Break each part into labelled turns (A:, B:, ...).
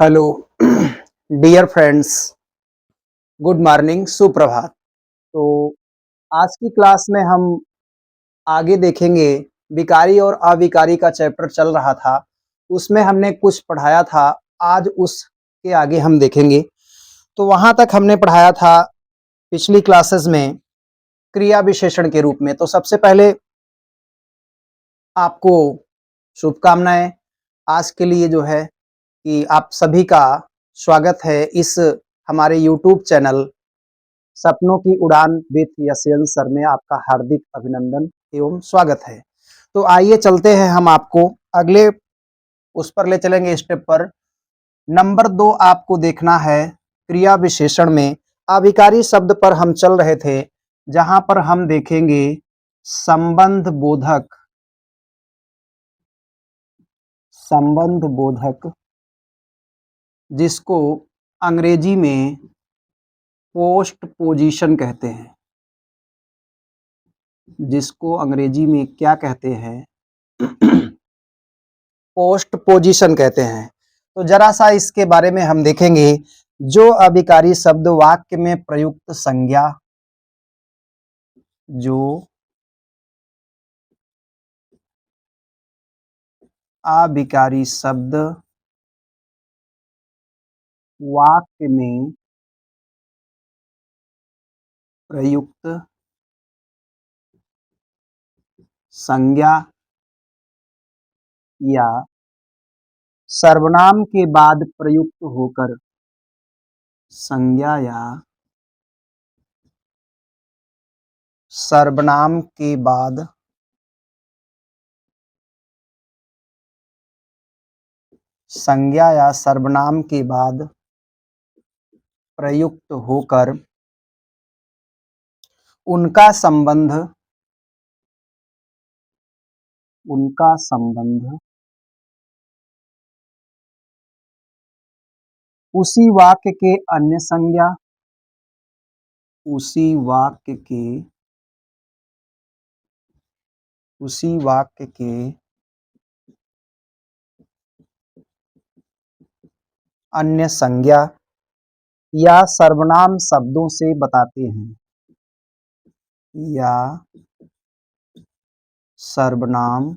A: Hello dear friends, good morning, सुप्रभात। तो आज की क्लास में हम आगे देखेंगे। विकारी और अविकारी का चैप्टर चल रहा था, उसमें हमने कुछ पढ़ाया था। आज उसके आगे हम देखेंगे। तो वहाँ तक हमने पढ़ाया था पिछली क्लासेस में क्रिया विशेषण के रूप में। तो सबसे पहले आपको शुभकामनाएं। आज के लिए जो है कि आप सभी का स्वागत है इस हमारे यूट्यूब चैनल सपनों की उड़ान विथ यशवंत सर में। आपका हार्दिक अभिनंदन एवं स्वागत है। तो आइए चलते हैं, हम आपको अगले उस पर ले चलेंगे, स्टेप पर। नंबर 2 आपको देखना है क्रिया विशेषण में अविकारी शब्द पर हम चल रहे थे, जहां पर हम देखेंगे संबंध बोधक। संबंध बोधक जिसको अंग्रेजी में पोस्ट पोजीशन कहते हैं। जिसको अंग्रेजी में क्या कहते हैं? पोस्ट पोजीशन कहते हैं। तो जरा सा इसके बारे में हम देखेंगे। जो अविकारी शब्द वाक्य में प्रयुक्त संज्ञा, जो अविकारी शब्द वाक्य में प्रयुक्त संज्ञा या सर्वनाम के बाद प्रयुक्त होकर, संज्ञा या सर्वनाम के बाद संज्ञा या सर्वनाम के बाद प्रयुक्त होकर उनका संबंध उसी वाक्य के अन्य संज्ञा, उसी वाक्य के अन्य संज्ञा या सर्वनाम शब्दों से बताते हैं, या सर्वनाम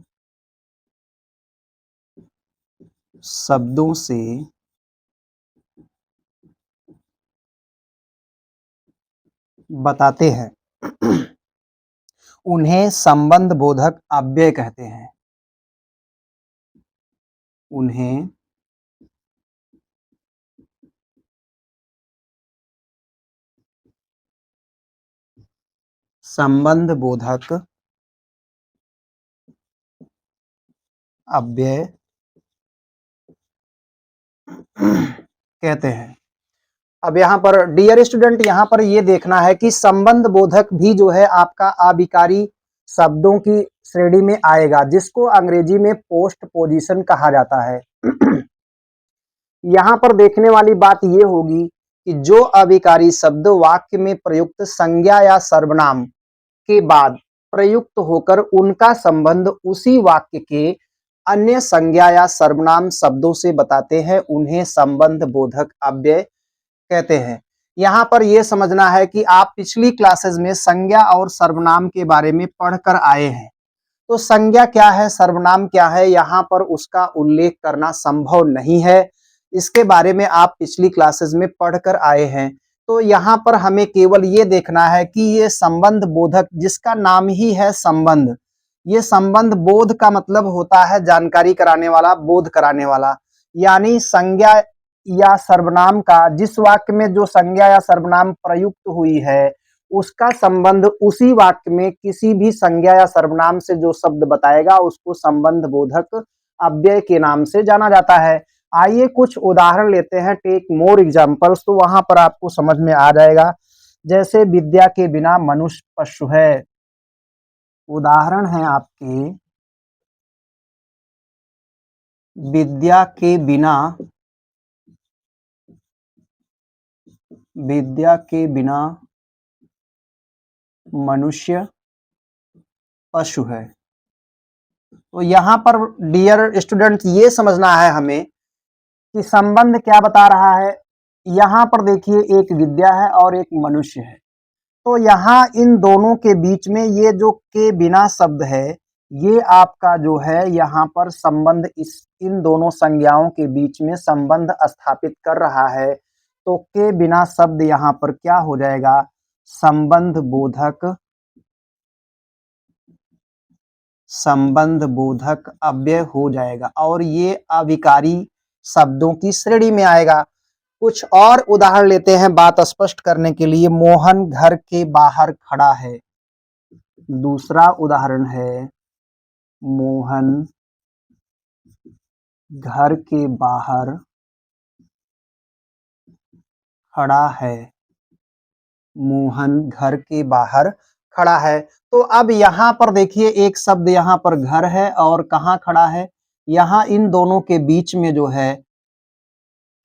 A: शब्दों से बताते हैं। उन्हें संबंध बोधक अव्यय कहते हैं। उन्हें संबंध बोधक अव्यय कहते हैं। अब यहाँ पर डियर स्टूडेंट, यहाँ पर ये देखना है कि संबंध बोधक भी जो है आपका अविकारी शब्दों की श्रेणी में आएगा, जिसको अंग्रेजी में पोस्ट पोजीशन कहा जाता है। यहाँ पर देखने वाली बात ये होगी कि जो अविकारी शब्द वाक्य में प्रयुक्त संज्ञा या सर्वनाम के बाद प्रयुक्त होकर उनका संबंध उसी वाक्य के अन्य संज्ञा या सर्वनाम शब्दों से बताते हैं, उन्हें संबंध बोधक अव्यय कहते हैं। यहाँ पर यह समझना है कि आप पिछली क्लासेस में संज्ञा और सर्वनाम के बारे में पढ़कर आए हैं। तो संज्ञा क्या है, सर्वनाम क्या है, यहाँ पर उसका उल्लेख करना संभव नहीं है। इसके बारे में आप पिछली क्लासेस में पढ़कर आए हैं। तो यहाँ पर हमें केवल ये देखना है कि ये संबंध बोधक, जिसका नाम ही है संबंध, ये संबंध बोध का मतलब होता है जानकारी कराने वाला, बोध कराने वाला। यानी संज्ञा या सर्वनाम का, जिस वाक्य में जो संज्ञा या सर्वनाम प्रयुक्त हुई है, उसका संबंध उसी वाक्य में किसी भी संज्ञा या सर्वनाम से जो शब्द बताएगा, उसको संबंध बोधक अव्यय के नाम से जाना जाता है। आइए कुछ उदाहरण लेते हैं, टेक मोर एग्जांपल्स, तो वहां पर आपको समझ में आ जाएगा। जैसे विद्या के बिना मनुष्य पशु है। उदाहरण है आपके, विद्या के बिना मनुष्य पशु है। तो यहाँ पर डियर स्टूडेंट ये समझना है हमें कि संबंध क्या बता रहा है। यहाँ पर देखिए एक विद्या है और एक मनुष्य है, तो यहाँ इन दोनों के बीच में ये जो के बिना शब्द है, ये आपका जो है यहाँ पर संबंध इस इन दोनों संज्ञाओं के बीच में संबंध स्थापित कर रहा है। तो के बिना शब्द यहाँ पर क्या हो जाएगा, संबंध बोधक, संबंध बोधक अव्यय हो जाएगा और ये अविकारी शब्दों की श्रेणी में आएगा। कुछ और उदाहरण लेते हैं बात स्पष्ट करने के लिए। मोहन घर के बाहर खड़ा है। दूसरा उदाहरण है मोहन घर के बाहर खड़ा है। मोहन घर के बाहर खड़ा है। तो अब यहाँ पर देखिए एक शब्द यहाँ पर घर है और कहाँ खड़ा है, यहाँ इन दोनों के बीच में जो है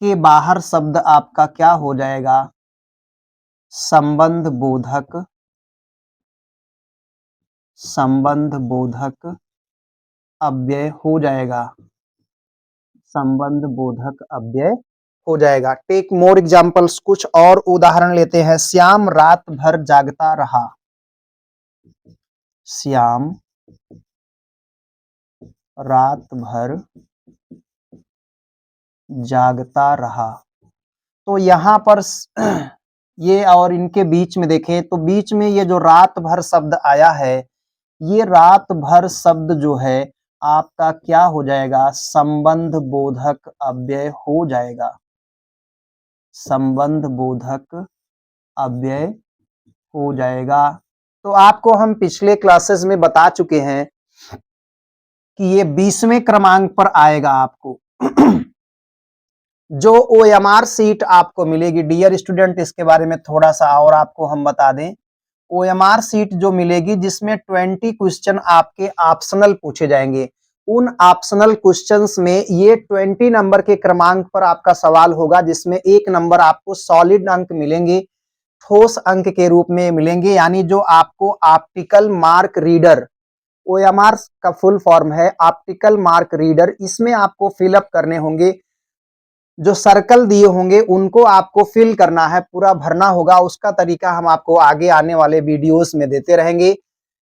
A: के बाहर शब्द आपका क्या हो जाएगा, संबंध बोधक, संबंध बोधक अव्यय हो जाएगा, संबंध बोधक अव्यय हो जाएगा। टेक मोर एग्जांपल्स, कुछ और उदाहरण लेते हैं। श्याम रात भर जागता रहा। श्याम रात भर जागता रहा। तो यहाँ पर ये और इनके बीच में देखें तो बीच में ये जो रात भर शब्द आया है, ये रात भर शब्द जो है आपका क्या हो जाएगा, संबंध बोधक अव्यय हो जाएगा, संबंध बोधक अव्यय हो जाएगा। तो आपको हम पिछले क्लासेस में बता चुके हैं कि ये 20वें क्रमांक पर आएगा आपको। जो OMR सीट आपको मिलेगी, डियर स्टूडेंट इसके बारे में थोड़ा सा और आपको हम बता दें। OMR सीट जो मिलेगी जिसमें 20 क्वेश्चन आपके ऑप्शनल पूछे जाएंगे। उन ऑप्शनल क्वेश्चंस में ये 20 नंबर के क्रमांक पर आपका सवाल होगा, जिसमें 1 नंबर आपको सॉलिड अंक मिलेंगे, ठोस अंक के रूप में मिलेंगे, यानी जो आपको ऑप्टिकल मार्क रीडर, OMR का फुल फॉर्म है ऑप्टिकल मार्क रीडर, इसमें आपको फिलअप करने होंगे। जो सर्कल दिए होंगे उनको आपको फिल करना है, पूरा भरना होगा। उसका तरीका हम आपको आगे आने वाले वीडियोस में देते रहेंगे।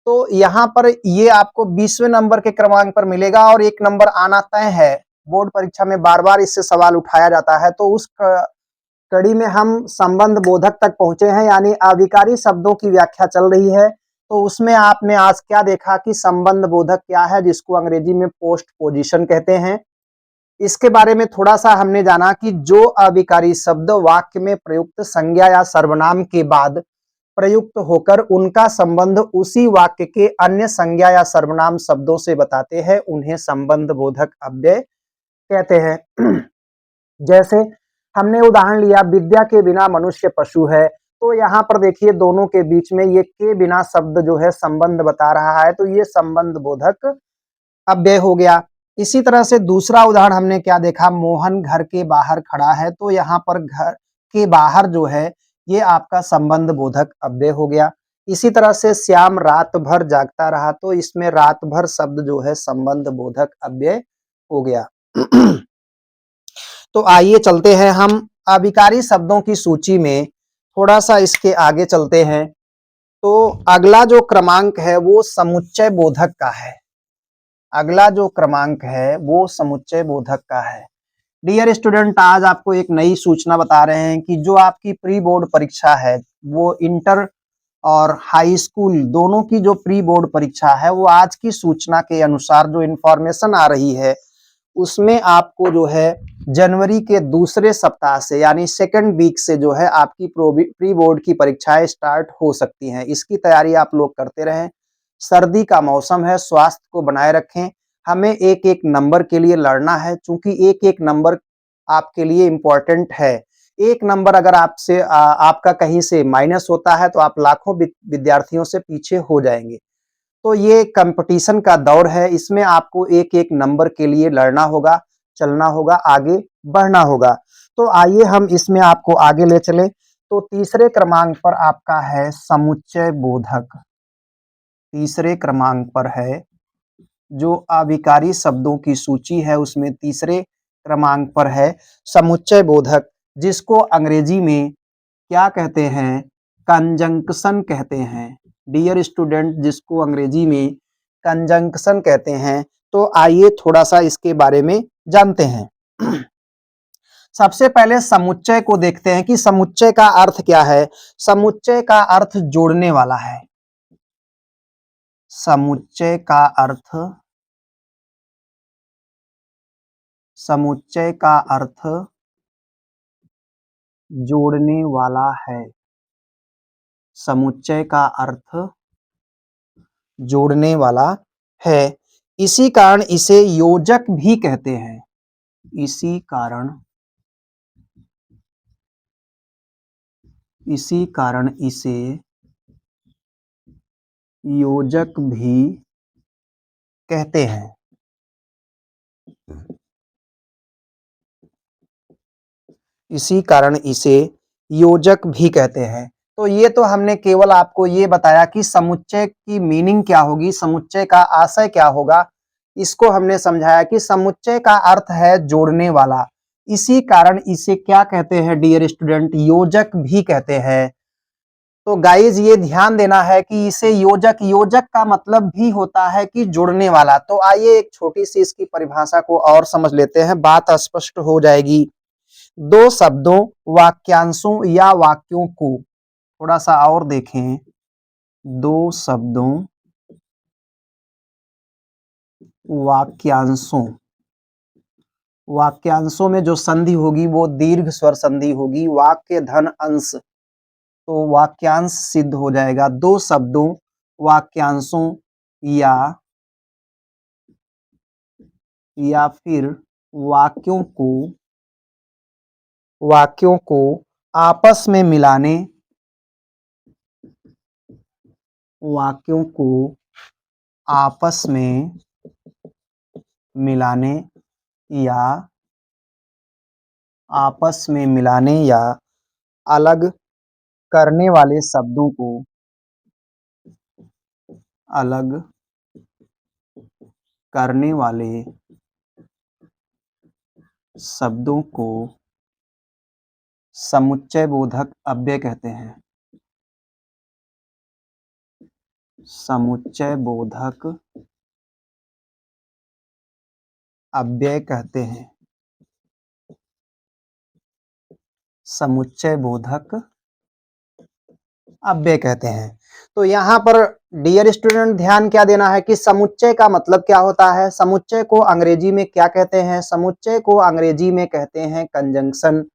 A: तो यहाँ पर ये आपको 20वें नंबर के क्रमांक पर मिलेगा और 1 नंबर आना तय है। बोर्ड परीक्षा में बार बार इससे सवाल उठाया जाता है। तो उस कड़ी में हम संबंध बोधक तक पहुंचे हैं, यानी अविकारी शब्दों की व्याख्या चल रही है। तो उसमें आपने आज क्या देखा कि संबंध बोधक क्या है, जिसको अंग्रेजी में पोस्ट पोजीशन कहते हैं। इसके बारे में थोड़ा सा हमने जाना कि जो अविकारी शब्द वाक्य में प्रयुक्त संज्ञा या सर्वनाम के बाद प्रयुक्त होकर उनका संबंध उसी वाक्य के अन्य संज्ञा या सर्वनाम शब्दों से बताते हैं, उन्हें संबंध बोधक अव्यय कहते हैं। जैसे हमने उदाहरण लिया, विद्या के बिना मनुष्य पशु है। तो यहाँ पर देखिए दोनों के बीच में ये के बिना शब्द जो है संबंध बता रहा है, तो ये संबंध बोधक अव्यय हो गया। इसी तरह से दूसरा उदाहरण हमने क्या देखा, मोहन घर के बाहर खड़ा है। तो यहाँ पर घर के बाहर जो है ये आपका संबंध बोधक अव्यय हो गया। इसी तरह से श्याम रात भर जागता रहा, तो इसमें रात भर शब्द जो है संबंध बोधक अव्यय हो गया। तो आइए चलते हैं हम अविकारी शब्दों की सूची में, थोड़ा सा इसके आगे चलते हैं। तो अगला जो क्रमांक है वो समुच्चय बोधक का है। अगला जो क्रमांक है वो समुच्चय बोधक का है। डियर स्टूडेंट, आज आपको एक नई सूचना बता रहे हैं कि जो आपकी प्री बोर्ड परीक्षा है, वो इंटर और हाई स्कूल दोनों की जो प्री बोर्ड परीक्षा है, वो आज की सूचना के अनुसार जो इन्फॉर्मेशन आ रही है उसमें आपको जो है जनवरी के दूसरे सप्ताह से, यानी सेकंड वीक से जो है आपकी प्री बोर्ड की परीक्षाएं स्टार्ट हो सकती हैं। इसकी तैयारी आप लोग करते रहें। सर्दी का मौसम है, स्वास्थ्य को बनाए रखें। हमें एक एक नंबर के लिए लड़ना है, क्योंकि एक एक नंबर आपके लिए इम्पोर्टेंट है। एक नंबर अगर आपसे आपका कहीं से माइनस होता है तो आप लाखों विद्यार्थियों से पीछे हो जाएंगे। तो ये कंपटीशन का दौर है, इसमें आपको एक एक नंबर के लिए लड़ना होगा, चलना होगा, आगे बढ़ना होगा। तो आइए हम इसमें आपको आगे ले चले। तो तीसरे क्रमांक पर आपका है समुच्चय बोधक। तीसरे क्रमांक पर है जो अविकारी शब्दों की सूची है, उसमें तीसरे क्रमांक पर है समुच्चय बोधक, जिसको अंग्रेजी में क्या कहते हैं, कंजंक्शन कहते हैं। डियर स्टूडेंट, जिसको अंग्रेजी में कंजंक्शन कहते हैं। तो आइए थोड़ा सा इसके बारे में जानते हैं। सबसे पहले समुच्चय को देखते हैं कि समुच्चय का अर्थ क्या है। समुच्चय का अर्थ जोड़ने वाला है। समुच्चय का अर्थ, समुच्चय का अर्थ जोड़ने वाला है। समुच्चय का अर्थ जोड़ने वाला है। इसी कारण इसे योजक भी कहते हैं। इसी कारण इसे योजक भी कहते हैं। इसी कारण इसे योजक भी कहते हैं। तो ये तो हमने केवल आपको ये बताया कि समुच्चय की मीनिंग क्या होगी, समुच्चय का आशय क्या होगा। इसको हमने समझाया कि समुच्चय का अर्थ है जोड़ने वाला। इसी कारण इसे क्या कहते हैं डियर स्टूडेंट, योजक भी कहते हैं। तो गाइज ये ध्यान देना है कि इसे योजक का मतलब भी होता है कि जुड़ने वाला। तो आइए एक छोटी सी इसकी परिभाषा को और समझ लेते हैं, बात स्पष्ट हो जाएगी। दो शब्दों, वाक्यांशों या वाक्यों को थोड़ा सा और देखें। दो शब्दों, वाक्यांशों में जो संधि होगी वो दीर्घ स्वर संधि होगी। वाक्य धन अंश, तो वाक्यांश सिद्ध हो जाएगा। दो शब्दों, वाक्यांशों या फिर वाक्यों को आपस में मिलाने, वाक्यों को आपस में मिलाने या अलग करने वाले शब्दों को, अलग करने वाले शब्दों को समुच्चय बोधक अव्यय कहते हैं। समुच्चय बोधक अव्यय कहते हैं। समुच्चय बोधक अव्यय कहते हैं। तो यहाँ पर डियर स्टूडेंट ध्यान क्या देना है कि समुच्चय का मतलब क्या होता है। समुच्चय को अंग्रेजी में क्या कहते हैं, समुच्चय को अंग्रेजी में कहते हैं कंजंक्शन।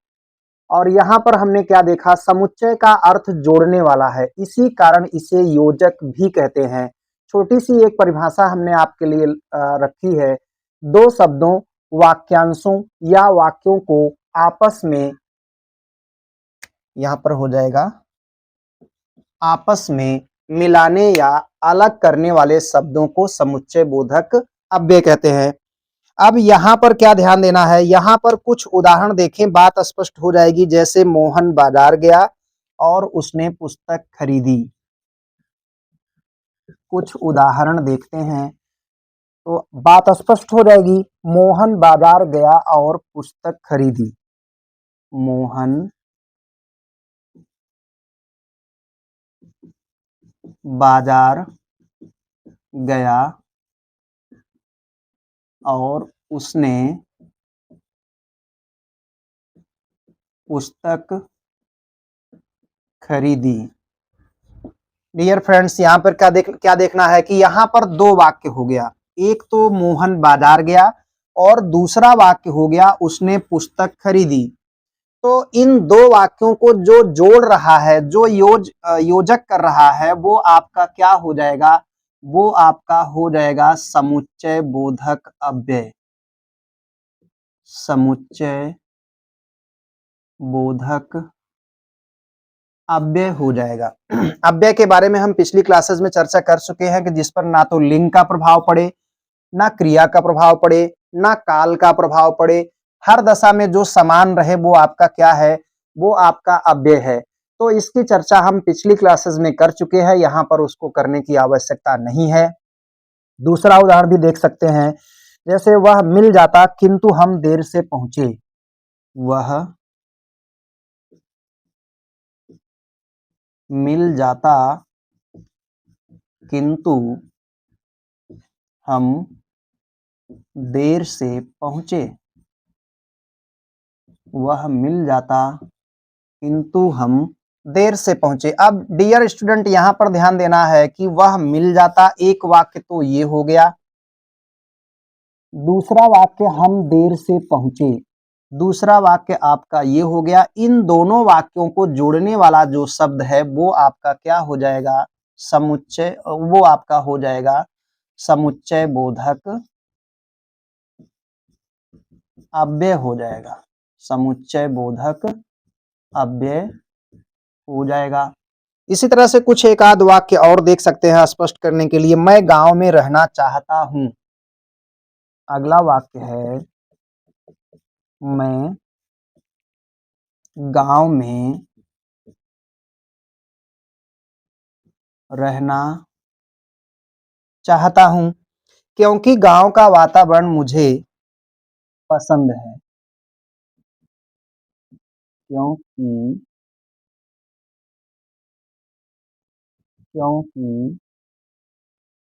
A: और यहाँ पर हमने क्या देखा, समुच्चय का अर्थ जोड़ने वाला है, इसी कारण इसे योजक भी कहते हैं। छोटी सी एक परिभाषा हमने आपके लिए रखी है। दो शब्दों, वाक्यांशों या वाक्यों को आपस में, यहाँ पर हो जाएगा आपस में मिलाने या अलग करने वाले शब्दों को समुच्चय बोधक अव्यय कहते हैं। अब यहाँ पर क्या ध्यान देना है, यहाँ पर कुछ उदाहरण देखें, बात स्पष्ट हो जाएगी। जैसे मोहन बाजार गया और उसने पुस्तक खरीदी। कुछ उदाहरण देखते हैं तो बात स्पष्ट हो जाएगी। मोहन बाजार गया और पुस्तक खरीदी। मोहन बाजार गया और उसने पुस्तक खरीदी। डियर फ्रेंड्स, यहाँ पर क्या देखना है कि यहाँ पर दो वाक्य हो गया। एक तो मोहन बाजार गया और दूसरा वाक्य हो गया उसने पुस्तक खरीदी। तो इन दो वाक्यों को जो जोड़ रहा है, जो योजक कर रहा है, वो आपका क्या हो जाएगा, वो आपका हो जाएगा समुच्चय बोधक अव्यय। समुच्चय बोधक अव्यय हो जाएगा। अव्यय के बारे में हम पिछली क्लासेस में चर्चा कर चुके हैं कि जिस पर ना तो लिंग का प्रभाव पड़े, ना क्रिया का प्रभाव पड़े, ना काल का प्रभाव पड़े, हर दशा में जो समान रहे वो आपका क्या है, वो आपका अव्यय है। तो इसकी चर्चा हम पिछली क्लासेस में कर चुके हैं, यहाँ पर उसको करने की आवश्यकता नहीं है। दूसरा उदाहरण भी देख सकते हैं। जैसे वह मिल जाता किंतु हम देर से पहुंचे, वह मिल जाता किंतु हम देर से पहुंचे, वह मिल जाता किंतु हम देर से पहुंचे। अब डियर स्टूडेंट यहां पर ध्यान देना है कि वह मिल जाता एक वाक्य तो ये हो गया, दूसरा वाक्य हम देर से पहुंचे, दूसरा वाक्य आपका ये हो गया। इन दोनों वाक्यों को जोड़ने वाला जो शब्द है वो आपका क्या हो जाएगा, समुच्चय, वो आपका हो जाएगा समुच्चय बोधक अव्यय हो जाएगा, समुच्चय बोधक अव्यय हो जाएगा। इसी तरह से कुछ एक आध वाक्य और देख सकते हैं स्पष्ट करने के लिए। मैं गांव में रहना चाहता हूं, अगला वाक्य है मैं गांव में रहना चाहता हूं क्योंकि गांव का वातावरण मुझे पसंद है, क्योंकि क्योंकि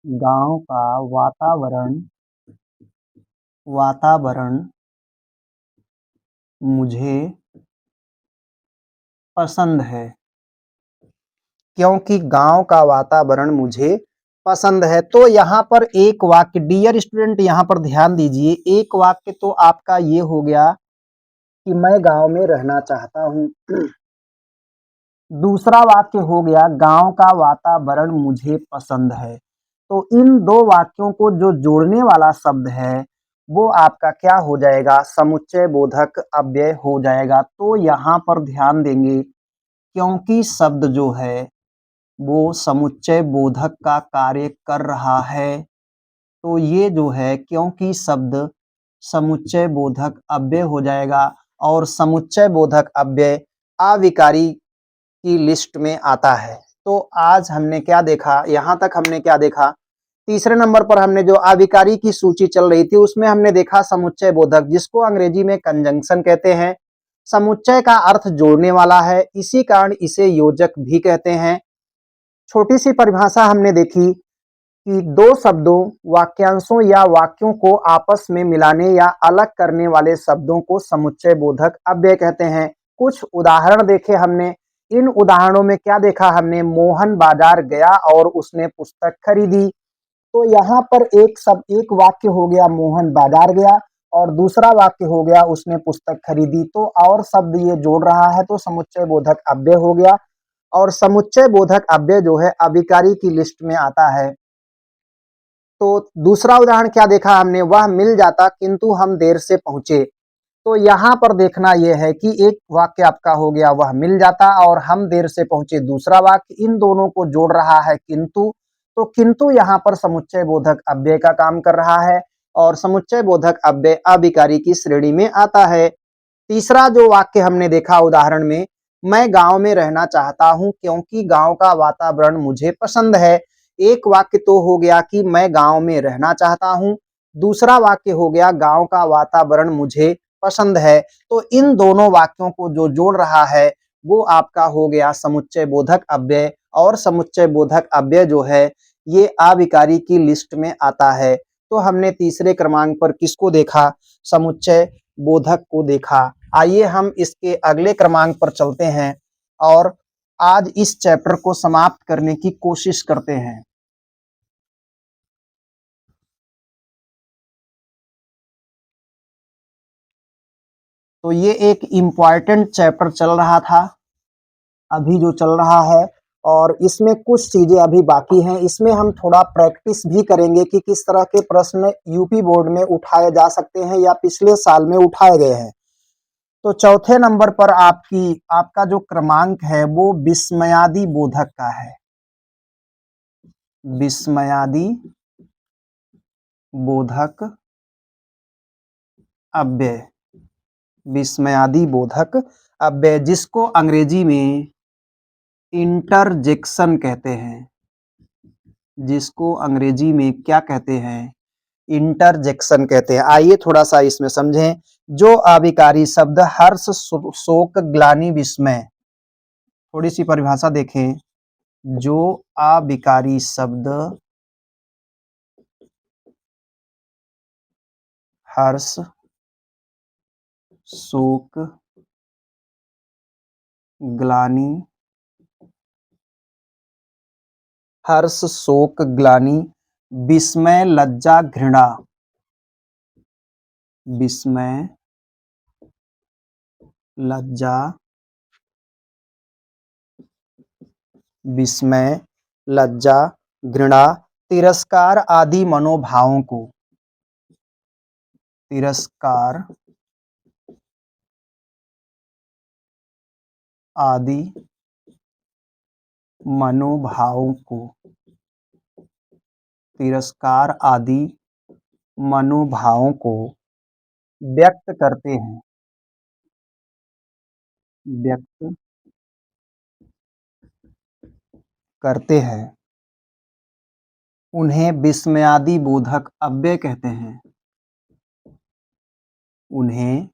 A: गांव का वातावरण मुझे पसंद है, क्योंकि गांव का वातावरण मुझे पसंद है। तो यहाँ पर एक वाक्य डियर स्टूडेंट यहाँ पर ध्यान दीजिए, एक वाक्य तो आपका ये हो गया कि मैं गांव में रहना चाहता हूं, दूसरा वाक्य हो गया गांव का वातावरण मुझे पसंद है। तो इन दो वाक्यों को जो जोड़ने वाला शब्द है वो आपका क्या हो जाएगा, समुच्चय बोधक अव्यय हो जाएगा। तो यहाँ पर ध्यान देंगे क्योंकि शब्द जो है वो समुच्चय बोधक का कार्य कर रहा है, तो ये जो है क्योंकि शब्द समुच्चय बोधक अव्यय हो जाएगा और समुच्चय बोधक अव्यय अविकारी की लिस्ट में आता है। तो आज हमने क्या देखा, यहां तक हमने क्या देखा, तीसरे नंबर पर हमने जो अविकारी की सूची चल रही थी उसमें हमने देखा समुच्चय बोधक, जिसको अंग्रेजी में कंजंक्शन कहते हैं। समुच्चय का अर्थ जोड़ने वाला है, इसी कारण इसे योजक भी कहते हैं। छोटी सी परिभाषा हमने देखी कि दो शब्दों, वाक्यांशों या वाक्यों को आपस में मिलाने या अलग करने वाले शब्दों को समुच्चय बोधक अव्यय कहते हैं। कुछ उदाहरण देखे हमने, इन उदाहरणों में क्या देखा हमने, मोहन बाजार गया और उसने पुस्तक खरीदी। तो यहाँ पर एक वाक्य हो गया मोहन बाजार गया और दूसरा वाक्य हो गया उसने पुस्तक खरीदी। तो और शब्द ये जोड़ रहा है तो समुच्चय बोधक अव्यय हो गया और समुच्चय बोधक अव्यय जो है अविकारी की लिस्ट में आता है। तो दूसरा उदाहरण क्या देखा हमने, वह मिल जाता किंतु हम देर से पहुंचे। तो यहाँ पर देखना यह है कि एक वाक्य आपका हो गया वह मिल जाता और हम देर से पहुंचे, दूसरा वाक्य इन दोनों को जोड़ रहा है किंतु। तो किंतु यहाँ पर समुच्चय बोधक अव्यय का काम कर रहा है और समुच्चय बोधक अव्यय अविकारी की श्रेणी में आता है। तीसरा जो वाक्य हमने देखा उदाहरण में, मैं गांव में रहना चाहता हूं क्योंकि गांव का वातावरण मुझे पसंद है। एक वाक्य तो हो गया कि मैं गांव में रहना चाहता हूं, दूसरा वाक्य हो गया गांव का वातावरण मुझे पसंद है। तो इन दोनों वाक्यों को जो जोड़ रहा है वो आपका हो गया समुच्चय बोधक अव्यय और समुच्चय बोधक अव्यय जो है ये अविकारी की लिस्ट में आता है। तो हमने तीसरे क्रमांक पर किसको देखा, समुच्चय बोधक को देखा। आइए हम इसके अगले क्रमांक पर चलते हैं और आज इस चैप्टर को समाप्त करने की कोशिश करते हैं। तो ये एक इम्पॉर्टेंट चैप्टर चल रहा था, अभी जो चल रहा है, और इसमें कुछ चीजें अभी बाकी हैं। इसमें हम थोड़ा प्रैक्टिस भी करेंगे कि किस तरह के प्रश्न यूपी बोर्ड में उठाए जा सकते हैं या पिछले साल में उठाए गए हैं। तो चौथे नंबर पर आपका जो क्रमांक है वो विस्मयादि बोधक का है, विस्मयादि बोधक अव्यय, विस्मयादि बोधक अव्यय जिसको अंग्रेजी में इंटरजेक्शन कहते हैं, जिसको अंग्रेजी में क्या कहते हैं, इंटरजेक्शन कहते हैं। आइए थोड़ा सा इसमें समझें। जो अविकारी शब्द हर्ष, शोक, ग्लानि, विस्मय, थोड़ी सी परिभाषा देखें। जो अविकारी शब्द हर्ष, शोक, ग्लानि, हर्ष, शोक, ग्लानि, विस्मय, लज्जा, घृणा, विस्मय, लज्जा, विस्मय, लज्जा, घृणा, तिरस्कार आदि मनोभावों को, तिरस्कार आदि मनोभावों को, तिरस्कार आदि मनोभावों को व्यक्त करते हैं, व्यक्त करते हैं। उन्हें विस्मयादि बोधक अव्यय कहते हैं। उन्हें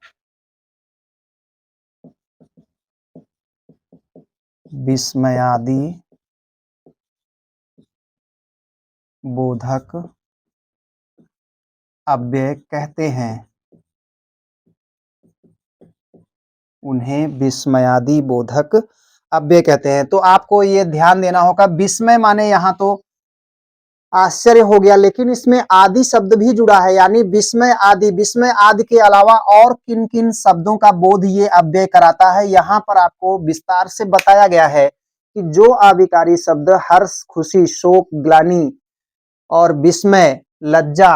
A: विस्मयादि बोधक अव्यय कहते हैं। उन्हें विस्मयादि बोधक अव्यय कहते हैं। तो आपको ये ध्यान देना होगा, विस्मय माने यहाँ तो आश्चर्य हो गया, लेकिन इसमें आदि शब्द भी जुड़ा है, यानी विस्मय आदि। विस्मय आदि के अलावा और किन किन शब्दों का बोध ये अव्यय कराता है, यहाँ पर आपको विस्तार से बताया गया है कि जो अविकारी शब्द हर्ष, खुशी, शोक, ग्लानि और विस्मय, लज्जा,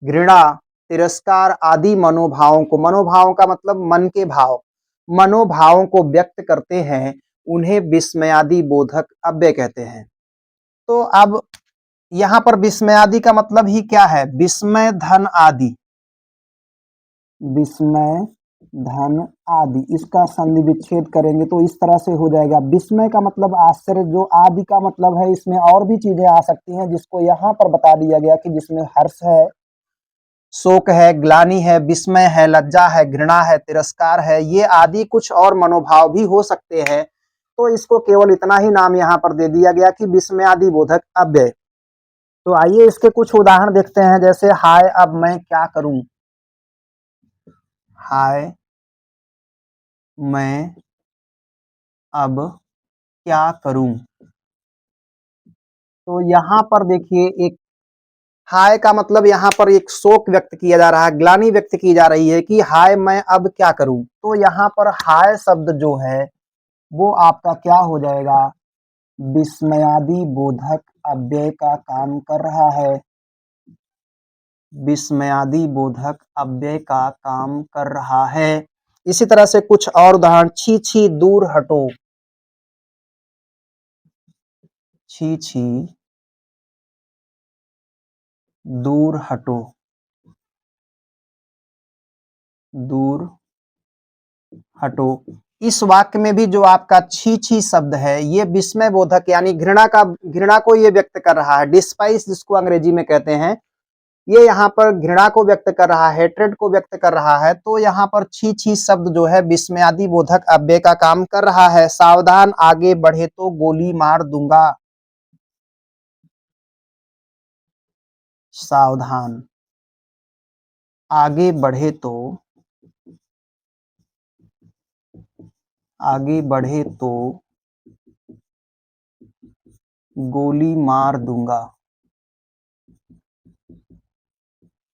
A: घृणा, तिरस्कार आदि मनोभावों को, मनोभावों का मतलब मन के भाव, मनोभावों को व्यक्त करते हैं, उन्हें विस्मयादि बोधक अव्यय कहते हैं। तो अब यहां पर विस्मयादि का मतलब ही क्या है? विस्मय धन आदि, विस्मय धन आदि, इसका संधि विच्छेद करेंगे तो इस तरह से हो जाएगा। विस्मय का मतलब आश्चर्य, जो आदि का मतलब है, इसमें और भी चीजें आ सकती हैं जिसको यहाँ पर बता दिया गया कि जिसमें हर्ष है, शोक है, ग्लानि है, विस्मय है, लज्जा है, घृणा है, तिरस्कार है, ये आदि कुछ और मनोभाव भी हो सकते हैं। तो इसको केवल इतना ही नाम यहाँ पर दे दिया गया कि विस्मयादि बोधक अव्यय। तो आइए इसके कुछ उदाहरण देखते हैं, जैसे हाय अब मैं क्या करूं। हाय मैं अब क्या करूं। तो यहाँ पर देखिए, एक हाय का मतलब यहाँ पर एक शोक व्यक्त किया जा रहा है, ग्लानि व्यक्त की जा रही है कि हाय मैं अब क्या करूं। तो यहाँ पर हाय शब्द जो है वो आपका क्या हो जाएगा? विस्मयादि बोधक अव्यय का काम कर रहा है। विस्मयादि बोधक अव्यय का काम कर रहा है। इसी तरह से कुछ और उदाहरण, छी छी दूर हटो। छी छी दूर हटो, दूर हटो। इस वाक्य में भी जो आपका छी छी शब्द है, ये विस्मय बोधक यानी घृणा को ये व्यक्त कर रहा है। डिस्पाइस जिसको अंग्रेजी में कहते हैं, ये यहाँ पर घृणा को व्यक्त कर रहा है, हेट्रेड को व्यक्त कर रहा है। तो यहाँ पर छी छी शब्द जो है विस्मयादि बोधक अव्यय का काम कर रहा है। सावधान आगे बढ़े तो गोली मार दूंगा। सावधान आगे बढ़े तो, आगे बढ़े तो गोली मार दूंगा।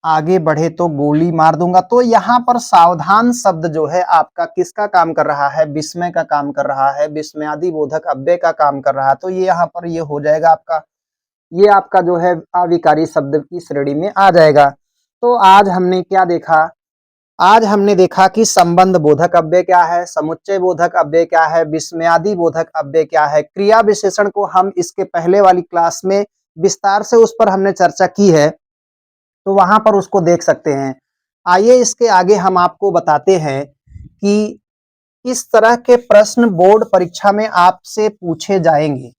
A: आगे बढ़े तो गोली मार दूंगा। तो यहाँ पर सावधान शब्द जो है आपका किसका काम कर रहा है? विस्मय का काम कर रहा है, विस्मयादि बोधक अव्यय का काम कर रहा है। तो ये यहाँ पर ये हो जाएगा आपका, ये आपका जो है अविकारी शब्द की श्रेणी में आ जाएगा। तो आज हमने क्या देखा? आज हमने देखा कि संबंध बोधक अव्यय क्या है, समुच्चय बोधक अव्यय क्या है, विस्मयादि बोधक अव्यय क्या है। क्रिया विशेषण को हम इसके पहले वाली क्लास में विस्तार से उस पर हमने चर्चा की है, तो वहां पर उसको देख सकते हैं। आइए इसके आगे हम आपको बताते हैं कि इस तरह के प्रश्न बोर्ड परीक्षा में आपसे पूछे जाएंगे।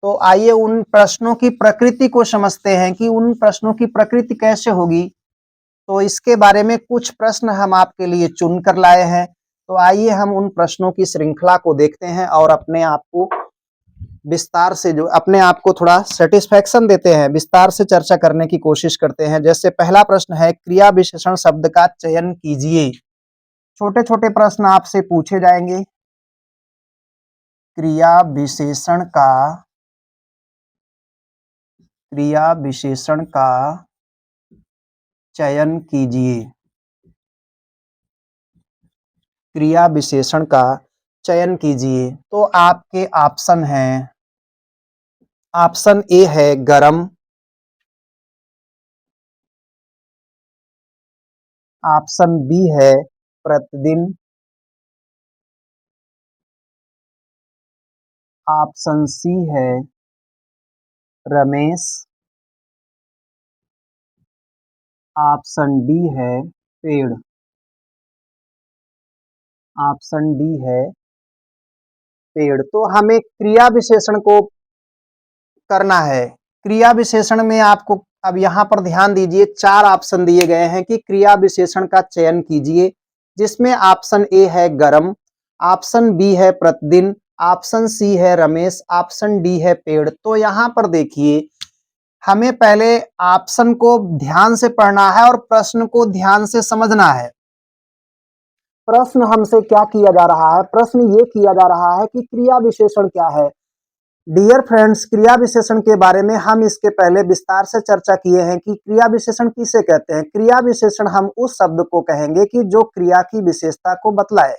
A: तो आइए उन प्रश्नों की प्रकृति को समझते हैं कि उन प्रश्नों की प्रकृति कैसे होगी। तो इसके बारे में कुछ प्रश्न हम आपके लिए चुन कर लाए हैं। तो आइए हम उन प्रश्नों की श्रृंखला को देखते हैं और अपने आप को विस्तार से जो अपने आप को थोड़ा सेटिस्फेक्शन देते हैं, विस्तार से चर्चा करने की कोशिश करते हैं। जैसे पहला प्रश्न है, क्रिया विशेषण शब्द का चयन कीजिए। छोटे छोटे प्रश्न आपसे पूछे जाएंगे। क्रिया विशेषण का चयन कीजिए। क्रिया विशेषण का चयन कीजिए। तो आपके ऑप्शन हैं, ऑप्शन ए है गरम, ऑप्शन बी है प्रतिदिन, ऑप्शन सी है रमेश, ऑप्शन डी है पेड़, ऑप्शन डी है पेड़। तो हमें क्रिया विशेषण को करना है। क्रिया विशेषण में आपको अब यहाँ पर ध्यान दीजिए, 4 ऑप्शन दिए गए हैं कि क्रिया विशेषण का चयन कीजिए, जिसमें ऑप्शन ए है गरम, ऑप्शन बी है प्रतिदिन, ऑप्शन सी है रमेश, ऑप्शन डी है पेड़। तो यहाँ पर देखिए, हमें पहले ऑप्शन को ध्यान से पढ़ना है और प्रश्न को ध्यान से समझना है। प्रश्न हमसे क्या किया जा रहा है? प्रश्न ये किया जा रहा है कि क्रिया विशेषण क्या है। डियर फ्रेंड्स, क्रिया विशेषण के बारे में हम इसके पहले विस्तार से चर्चा किए हैं कि क्रिया विशेषण किसे कहते हैं। क्रिया विशेषण हम उस शब्द को कहेंगे कि जो क्रिया की विशेषता को बतलाए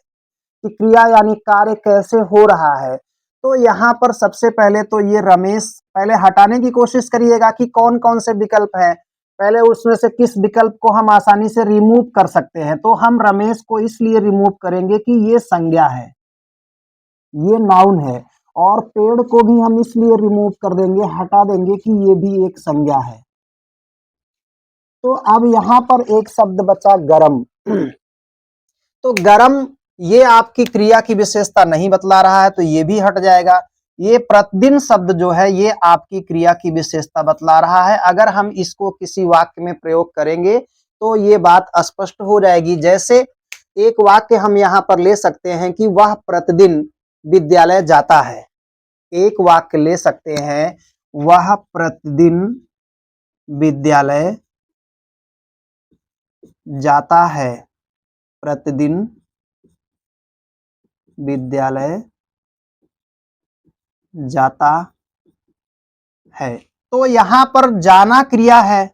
A: कि क्रिया यानी कार्य कैसे हो रहा है। तो यहाँ पर सबसे पहले तो ये रमेश पहले हटाने की कोशिश करिएगा कि कौन कौन से विकल्प हैं, पहले उसमें से किस विकल्प को हम आसानी से रिमूव कर सकते हैं। तो हम रमेश को इसलिए रिमूव करेंगे कि ये संज्ञा है, ये नाउन है, और पेड़ को भी हम इसलिए रिमूव कर देंगे, हटा देंगे कि ये भी एक संज्ञा है। तो अब यहाँ पर एक शब्द बचा गरम। तो गरम ये आपकी क्रिया की विशेषता नहीं बतला रहा है, तो ये भी हट जाएगा। ये प्रतिदिन शब्द जो है ये आपकी क्रिया की विशेषता बतला रहा है। अगर हम इसको किसी वाक्य में प्रयोग करेंगे तो ये बात स्पष्ट हो जाएगी। जैसे एक वाक्य हम यहाँ पर ले सकते हैं कि वह प्रतिदिन विद्यालय जाता है। एक वाक्य ले सकते हैं, वह प्रतिदिन विद्यालय जाता है, प्रतिदिन विद्यालय जाता है। तो यहां पर जाना क्रिया है,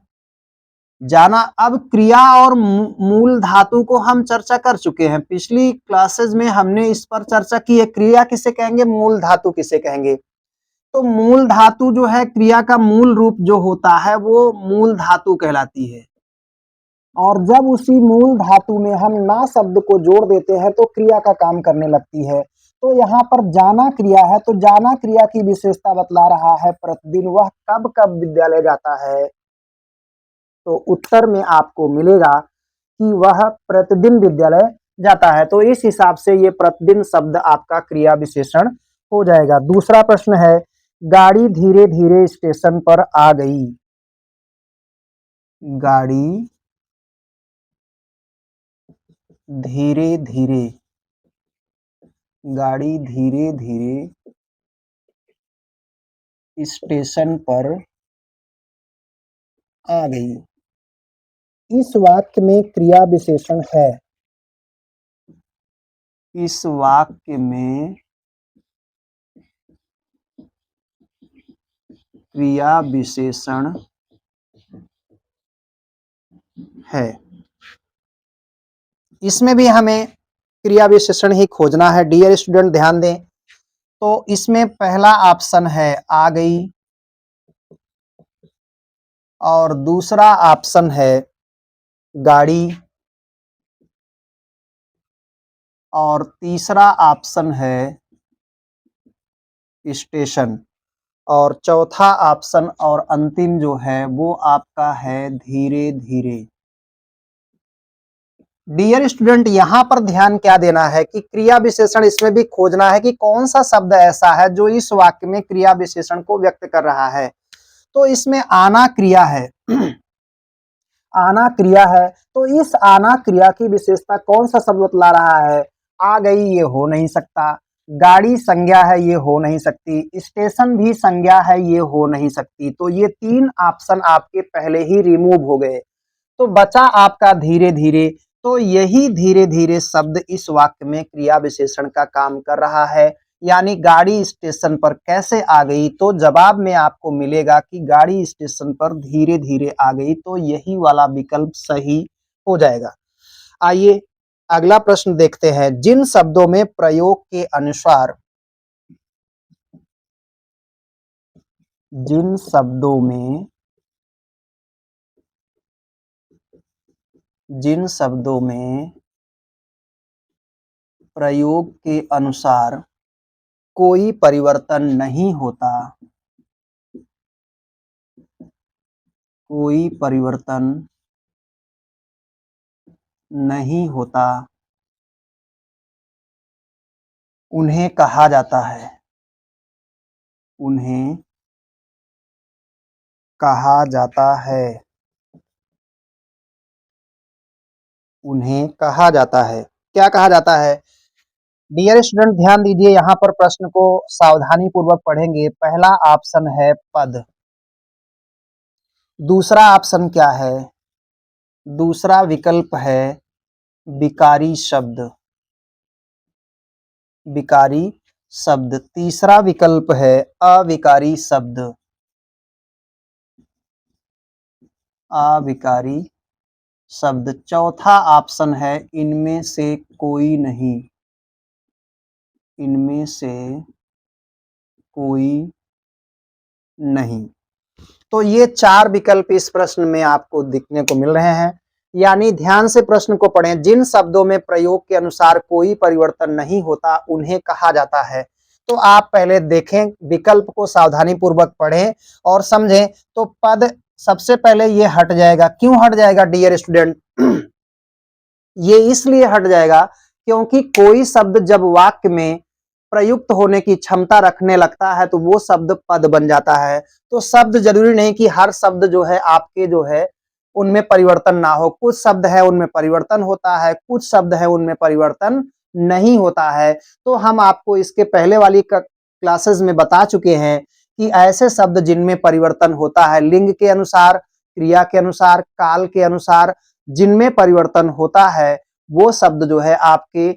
A: जाना। अब क्रिया और मूल धातु को हम चर्चा कर चुके हैं, पिछली क्लासेस में हमने इस पर चर्चा की है। क्रिया किसे कहेंगे, मूल धातु किसे कहेंगे। तो मूल धातु जो है, क्रिया का मूल रूप जो होता है वो मूल धातु कहलाती है। और जब उसी मूल धातु में हम ना शब्द को जोड़ देते हैं तो क्रिया का काम करने लगती है। तो यहाँ पर जाना क्रिया है, तो जाना क्रिया की विशेषता बतला रहा है प्रतिदिन। वह कब कब विद्यालय जाता है, तो उत्तर में आपको मिलेगा कि वह प्रतिदिन विद्यालय जाता है। तो इस हिसाब से ये प्रतिदिन शब्द आपका क्रिया विशेषण हो जाएगा। दूसरा प्रश्न है, गाड़ी धीरे धीरे स्टेशन पर आ गई। गाड़ी धीरे धीरे, गाड़ी धीरे धीरे स्टेशन पर आ गई। इस वाक्य में क्रिया विशेषण है, इस वाक्य में क्रिया विशेषण है। इसमें भी हमें क्रिया विशेषण ही खोजना है। डियर स्टूडेंट ध्यान दें, तो इसमें पहला ऑप्शन है आ गई, और दूसरा ऑप्शन है गाड़ी, और तीसरा ऑप्शन है स्टेशन, और चौथा ऑप्शन और अंतिम जो है वो आपका है धीरे धीरे। डियर स्टूडेंट, यहां पर ध्यान क्या देना है कि क्रिया विशेषण इसमें भी खोजना है कि कौन सा शब्द ऐसा है जो इस वाक्य में क्रिया विशेषण को व्यक्त कर रहा है। तो इसमें आना क्रिया है आना क्रिया है, तो इस आना क्रिया की विशेषता कौन सा शब्द बतला रहा है? आ गई ये हो नहीं सकता, गाड़ी संज्ञा है ये हो नहीं सकती, स्टेशन भी संज्ञा है ये हो नहीं सकती। तो ये तीन ऑप्शन आपके पहले ही रिमूव हो गए, तो बचा आपका धीरे धीरे। तो यही धीरे धीरे शब्द इस वाक्य में क्रिया विशेषण का काम कर रहा है। यानी गाड़ी स्टेशन पर कैसे आ गई, तो जवाब में आपको मिलेगा कि गाड़ी स्टेशन पर धीरे धीरे आ गई। तो यही वाला विकल्प सही हो जाएगा। आइए अगला प्रश्न देखते हैं। जिन शब्दों में प्रयोग के अनुसार जिन शब्दों में जिन शब्दों में प्रयोग के अनुसार कोई परिवर्तन नहीं होता, कोई परिवर्तन नहीं होता, उन्हें कहा जाता है, उन्हें कहा जाता है, उन्हें कहा जाता है। क्या कहा जाता है? डियर स्टूडेंट, ध्यान दीजिए, यहाँ पर प्रश्न को सावधानी पूर्वक पढ़ेंगे। पहला ऑप्शन है पद। दूसरा ऑप्शन क्या है? दूसरा विकल्प है विकारी शब्द, विकारी शब्द। तीसरा विकल्प है अविकारी शब्द, अविकारी शब्द। चौथा ऑप्शन है इनमें से कोई नहीं, इनमें से कोई नहीं। तो ये चार विकल्प इस प्रश्न में आपको दिखने को मिल रहे हैं। यानी ध्यान से प्रश्न को पढ़ें। जिन शब्दों में प्रयोग के अनुसार कोई परिवर्तन नहीं होता उन्हें कहा जाता है। तो आप पहले देखें, विकल्प को सावधानी पूर्वक पढ़ें और समझें। तो पद सबसे पहले ये हट जाएगा। क्यों हट जाएगा डियर स्टूडेंट? ये इसलिए हट जाएगा क्योंकि कोई शब्द जब वाक्य में प्रयुक्त होने की क्षमता रखने लगता है तो वो शब्द पद बन जाता है। तो शब्द जरूरी नहीं कि हर शब्द जो है आपके जो है उनमें परिवर्तन ना हो। कुछ शब्द है उनमें परिवर्तन होता है, कुछ शब्द है उनमें परिवर्तन नहीं होता है। तो हम आपको इसके पहले वाली क्लासेस में बता चुके हैं कि ऐसे शब्द जिनमें परिवर्तन होता है, लिंग के अनुसार, क्रिया के अनुसार, काल के अनुसार जिनमें परिवर्तन होता है, वो शब्द जो है आपके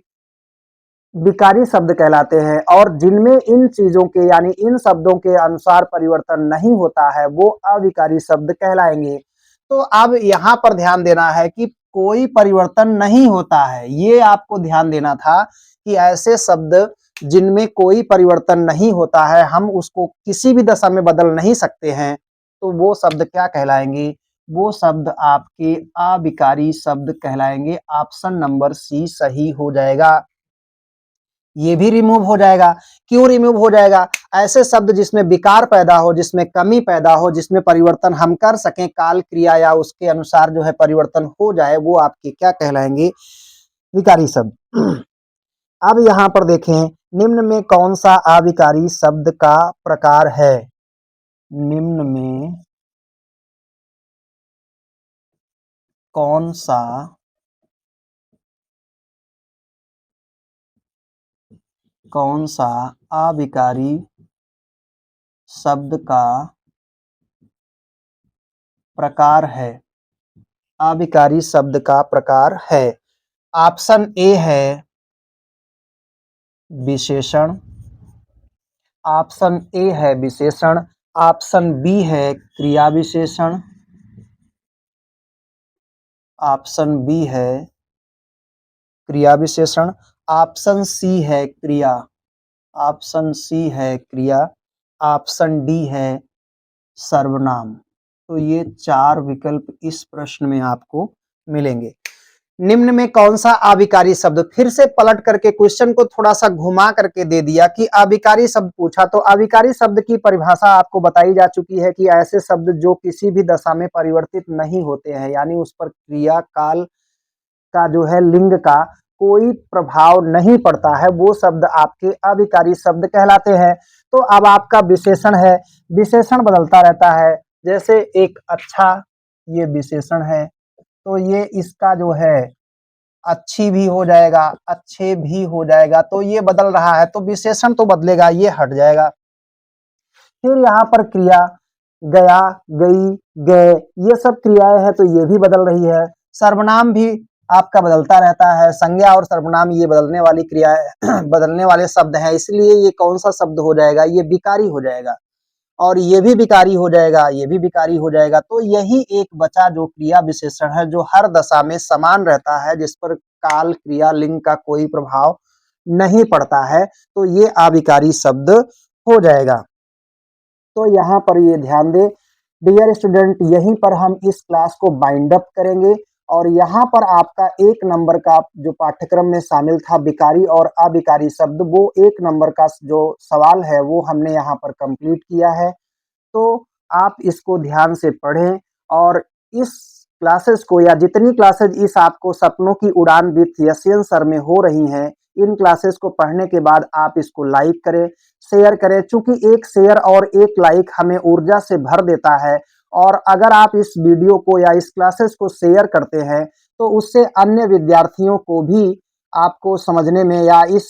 A: विकारी शब्द कहलाते हैं। और जिनमें इन चीजों के यानी इन शब्दों के अनुसार परिवर्तन नहीं होता है वो अविकारी शब्द कहलाएंगे। तो अब यहाँ पर ध्यान देना है कि कोई परिवर्तन नहीं होता है, ये आपको ध्यान देना था कि ऐसे शब्द जिनमें कोई परिवर्तन नहीं होता है, हम उसको किसी भी दशा में बदल नहीं सकते हैं, तो वो शब्द क्या कहलाएंगे? वो शब्द आपके अविकारी शब्द कहलाएंगे। ऑप्शन नंबर सी सही हो जाएगा। ये भी रिमूव हो जाएगा। क्यों रिमूव हो जाएगा? ऐसे शब्द जिसमें विकार पैदा हो, जिसमें कमी पैदा हो, जिसमें परिवर्तन हम कर सकें, काल क्रिया या उसके अनुसार जो है परिवर्तन हो जाए, वो आपके क्या कहलाएंगे? विकारी शब्द। अब यहाँ पर देखें, निम्न में कौन सा अविकारी शब्द का प्रकार है? निम्न में कौन सा अविकारी शब्द का प्रकार है? अविकारी शब्द का प्रकार है। ऑप्शन ए है विशेषण, ऑप्शन ए है विशेषण, ऑप्शन बी है क्रिया विशेषण, ऑप्शन बी है क्रिया विशेषण, ऑप्शन सी है क्रिया, ऑप्शन सी है क्रिया, ऑप्शन डी है सर्वनाम। तो ये चार विकल्प इस प्रश्न में आपको मिलेंगे। निम्न में कौन सा अविकारी शब्द, फिर से पलट करके क्वेश्चन को थोड़ा सा घुमा करके दे दिया कि अविकारी शब्द पूछा। तो अविकारी शब्द की परिभाषा आपको बताई जा चुकी है कि ऐसे शब्द जो किसी भी दशा में परिवर्तित नहीं होते हैं, यानी उस पर क्रिया काल का जो है लिंग का कोई प्रभाव नहीं पड़ता है, वो शब्द आपके अविकारी शब्द कहलाते हैं। तो अब आपका विशेषण है, विशेषण बदलता रहता है। जैसे एक अच्छा, ये विशेषण है, तो ये इसका जो है अच्छी भी हो जाएगा, अच्छे भी हो जाएगा, तो ये बदल रहा है, तो विशेषण तो बदलेगा, ये हट जाएगा। फिर यहाँ पर क्रिया, गया, गई, गए, ये सब क्रियाएं हैं, तो ये भी बदल रही है। सर्वनाम भी आपका बदलता रहता है, संज्ञा और सर्वनाम ये बदलने वाली क्रियाएं बदलने वाले शब्द हैं, इसलिए ये कौन सा शब्द हो जाएगा, ये विकारी हो जाएगा, और ये भी विकारी हो जाएगा, ये भी विकारी हो जाएगा। तो यही एक बचा जो क्रिया विशेषण है, जो हर दशा में समान रहता है, जिस पर काल, क्रिया, लिंग का कोई प्रभाव नहीं पड़ता है, तो ये अविकारी शब्द हो जाएगा। तो यहाँ पर ये ध्यान दें डियर स्टूडेंट, यहीं पर हम इस क्लास को बाइंड अप करेंगे, और यहाँ पर आपका 1 नंबर का जो पाठ्यक्रम में शामिल था विकारी और अविकारी शब्द, वो 1 नंबर का जो सवाल है वो हमने यहाँ पर कंप्लीट किया है। तो आप इसको ध्यान से पढ़ें, और इस क्लासेस को या जितनी क्लासेस इस आपको सपनों की उड़ान विथ यशवंत सर में हो रही हैं, इन क्लासेस को पढ़ने के बाद आप इसको लाइक करें, शेयर करें, चूंकि एक शेयर और एक लाइक हमें ऊर्जा से भर देता है। और अगर आप इस वीडियो को या इस क्लासेस को शेयर करते हैं, तो उससे अन्य विद्यार्थियों को भी आपको समझने में, या इस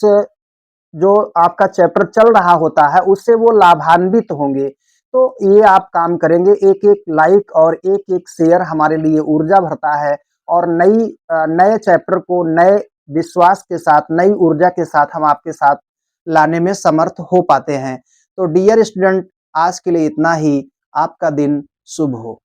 A: जो आपका चैप्टर चल रहा होता है उससे वो लाभान्वित होंगे। तो ये आप काम करेंगे, एक एक लाइक और एक एक शेयर हमारे लिए ऊर्जा भरता है, और नए चैप्टर को नए विश्वास के साथ, नई ऊर्जा के साथ हम आपके साथ लाने में समर्थ हो पाते हैं। तो डियर स्टूडेंट, आज के लिए इतना ही। आपका दिन शुभ हो।